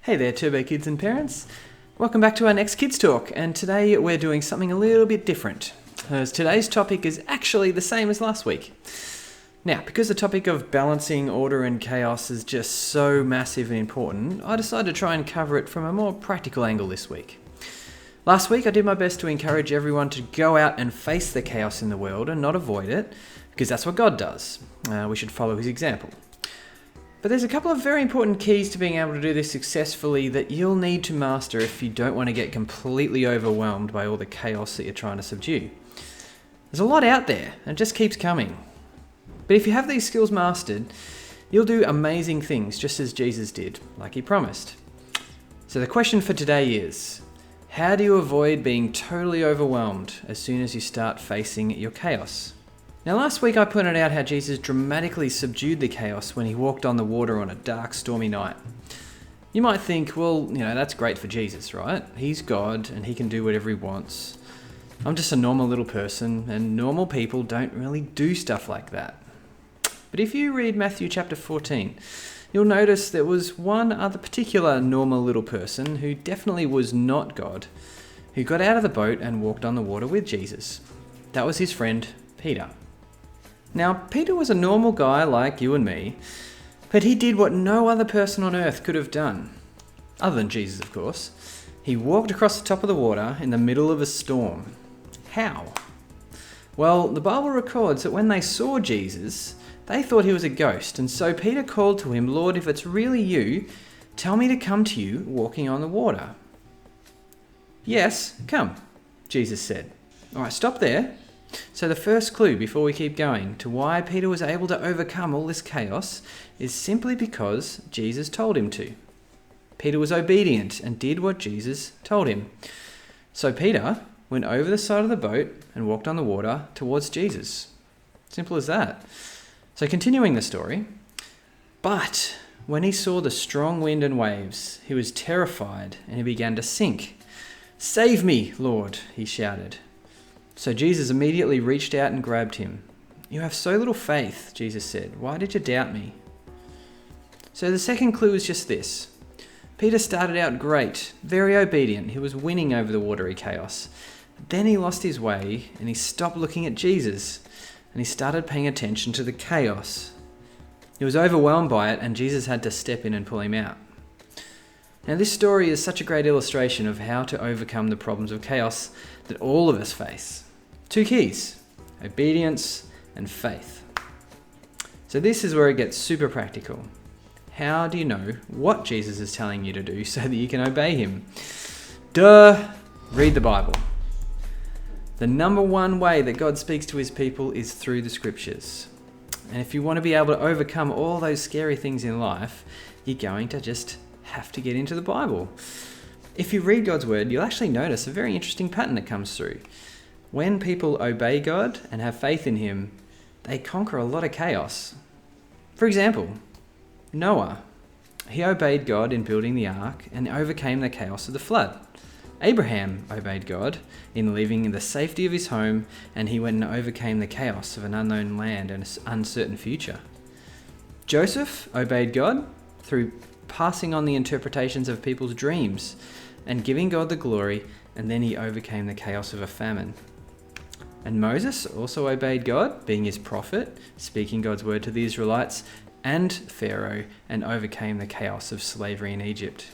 Hey there, Turbo Kids and parents. Welcome back to our next Kids Talk, and today we're doing something a little bit different, as today's topic is actually the same as last week. Now, because the topic of balancing order and chaos is just so massive and important, I decided to try and cover it from a more practical angle this week. Last week I did my best to encourage everyone to go out and face the chaos in the world and not avoid it, because that's what God does. We should follow his example. But there's a couple of very important keys to being able to do this successfully that you'll need to master if you don't want to get completely overwhelmed by all the chaos that you're trying to subdue. There's a lot out there, and it just keeps coming. But if you have these skills mastered, you'll do amazing things just as Jesus did, like he promised. So the question for today is, how do you avoid being totally overwhelmed as soon as you start facing your chaos? Now, last week I pointed out how Jesus dramatically subdued the chaos when he walked on the water on a dark, stormy night. You might think, well, that's great for Jesus, right? He's God and he can do whatever he wants. I'm just a normal little person, and normal people don't really do stuff like that. But if you read Matthew chapter 14, you'll notice there was one other particular normal little person who definitely was not God, who got out of the boat and walked on the water with Jesus. That was his friend, Peter. Now, Peter was a normal guy like you and me, but he did what no other person on earth could have done. Other than Jesus, of course. He walked across the top of the water in the middle of a storm. How? Well, the Bible records that when they saw Jesus, they thought he was a ghost, and so Peter called to him, "Lord, if it's really you, tell me to come to you walking on the water." "Yes, come," Jesus said. All right, stop there. So the first clue before we keep going to why Peter was able to overcome all this chaos is simply because Jesus told him to. Peter was obedient and did what Jesus told him. So Peter went over the side of the boat and walked on the water towards Jesus. Simple as that. So continuing the story, but when he saw the strong wind and waves, he was terrified and he began to sink. "Save me, Lord," he shouted. So Jesus immediately reached out and grabbed him. "You have so little faith," Jesus said. "Why did you doubt me?" So the second clue is just this. Peter started out great, very obedient. He was winning over the watery chaos. Then he lost his way and he stopped looking at Jesus and he started paying attention to the chaos. He was overwhelmed by it and Jesus had to step in and pull him out. Now, this story is such a great illustration of how to overcome the problems of chaos that all of us face. Two keys: obedience and faith. So this is where it gets super practical. How do you know what Jesus is telling you to do so that you can obey him? Duh! Read the Bible. The number one way that God speaks to his people is through the scriptures. And if you want to be able to overcome all those scary things in life, you're going to just have to get into the Bible. If you read God's word, you'll actually notice a very interesting pattern that comes through. When people obey God and have faith in him, they conquer a lot of chaos. For example, Noah. He obeyed God in building the ark and overcame the chaos of the flood. Abraham obeyed God in living in the safety of his home, and he went and overcame the chaos of an unknown land and an uncertain future. Joseph obeyed God through passing on the interpretations of people's dreams and giving God the glory, and then he overcame the chaos of a famine. And Moses also obeyed God, being his prophet, speaking God's word to the Israelites and Pharaoh, and overcame the chaos of slavery in Egypt.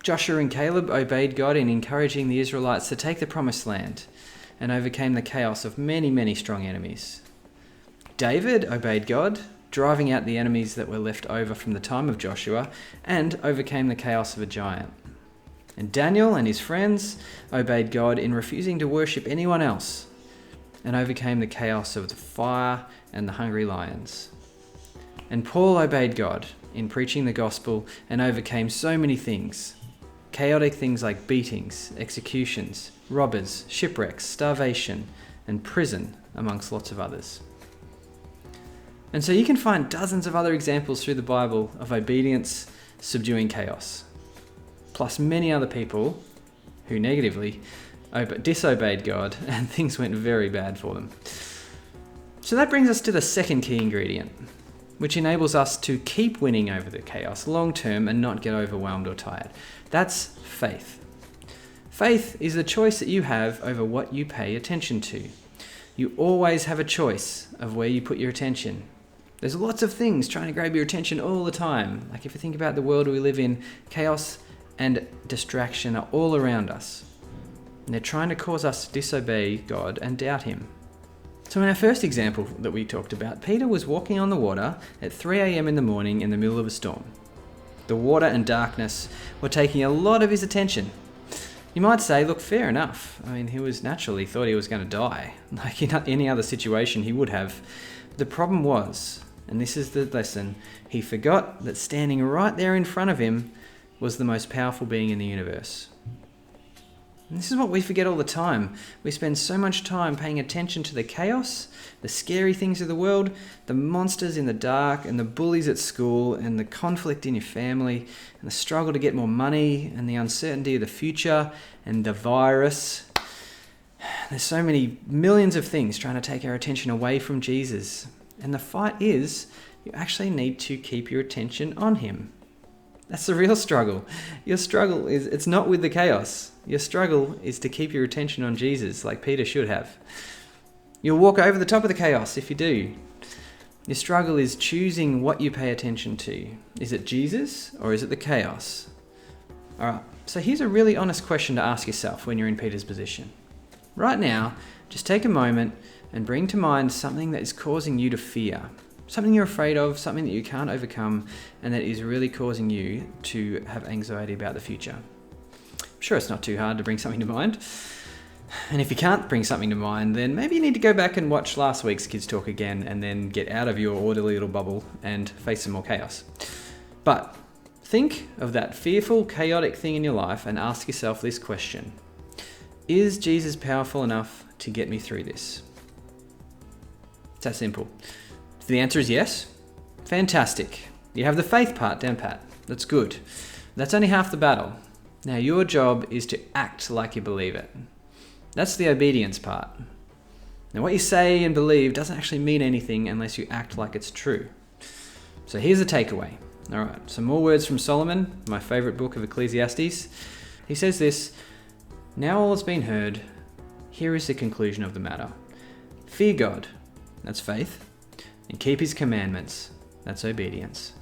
Joshua and Caleb obeyed God in encouraging the Israelites to take the promised land and overcame the chaos of many, many strong enemies. David obeyed God, driving out the enemies that were left over from the time of Joshua, and overcame the chaos of a giant. And Daniel and his friends obeyed God in refusing to worship anyone else, and overcame the chaos of the fire and the hungry lions. And Paul obeyed God in preaching the gospel and overcame so many things. Chaotic things like beatings, executions, robbers, shipwrecks, starvation, and prison, amongst lots of others. And so you can find dozens of other examples through the Bible of obedience subduing chaos, plus many other people who negatively disobeyed God and things went very bad for them. So that brings us to the second key ingredient, which enables us to keep winning over the chaos long term and not get overwhelmed or tired. That's faith. Faith is the choice that you have over what you pay attention to. You always have a choice of where you put your attention. There's lots of things trying to grab your attention all the time. Like if you think about the world we live in, chaos and distraction are all around us. And they're trying to cause us to disobey God and doubt Him. So in our first example that we talked about, Peter was walking on the water at 3 a.m. in the morning in the middle of a storm. The water and darkness were taking a lot of his attention. You might say, look, fair enough. I mean, he thought he was going to die. Like in any other situation he would have. The problem was, and this is the lesson, he forgot that standing right there in front of him was the most powerful being in the universe. And this is what we forget all the time. We spend so much time paying attention to the chaos, the scary things of the world, the monsters in the dark, and the bullies at school, and the conflict in your family, and the struggle to get more money, and the uncertainty of the future, and the virus. There's so many millions of things trying to take our attention away from Jesus. And the fight is, you actually need to keep your attention on Him. That's the real struggle. Your struggle is, it's not with the chaos. Your struggle is to keep your attention on Jesus, like Peter should have. You'll walk over the top of the chaos if you do. Your struggle is choosing what you pay attention to. Is it Jesus or is it the chaos? All right, so here's a really honest question to ask yourself when you're in Peter's position. Right now, just take a moment and bring to mind something that is causing you to fear. Something you're afraid of, something that you can't overcome, and that is really causing you to have anxiety about the future. I'm sure it's not too hard to bring something to mind. And if you can't bring something to mind, then maybe you need to go back and watch last week's Kids Talk again and then get out of your orderly little bubble and face some more chaos. But think of that fearful, chaotic thing in your life and ask yourself this question. Is Jesus powerful enough to get me through this? It's that simple. If the answer is yes, fantastic. You have the faith part down pat. That's good. That's only half the battle. Now your job is to act like you believe it. That's the obedience part. Now what you say and believe doesn't actually mean anything unless you act like it's true. So here's the takeaway. All right, some more words from Solomon, my favorite book of Ecclesiastes. He says this, now all has been heard, here is the conclusion of the matter. Fear God, that's faith, and keep His commandments, that's obedience.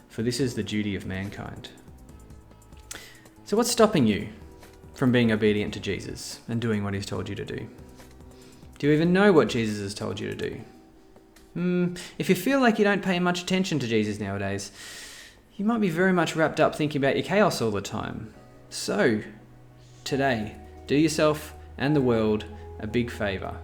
For this is the duty of mankind. So what's stopping you from being obedient to Jesus and doing what He's told you to do? Do you even know what Jesus has told you to do? If you feel like you don't pay much attention to Jesus nowadays, you might be very much wrapped up thinking about your chaos all the time. So, today, do yourself and the world a big favour.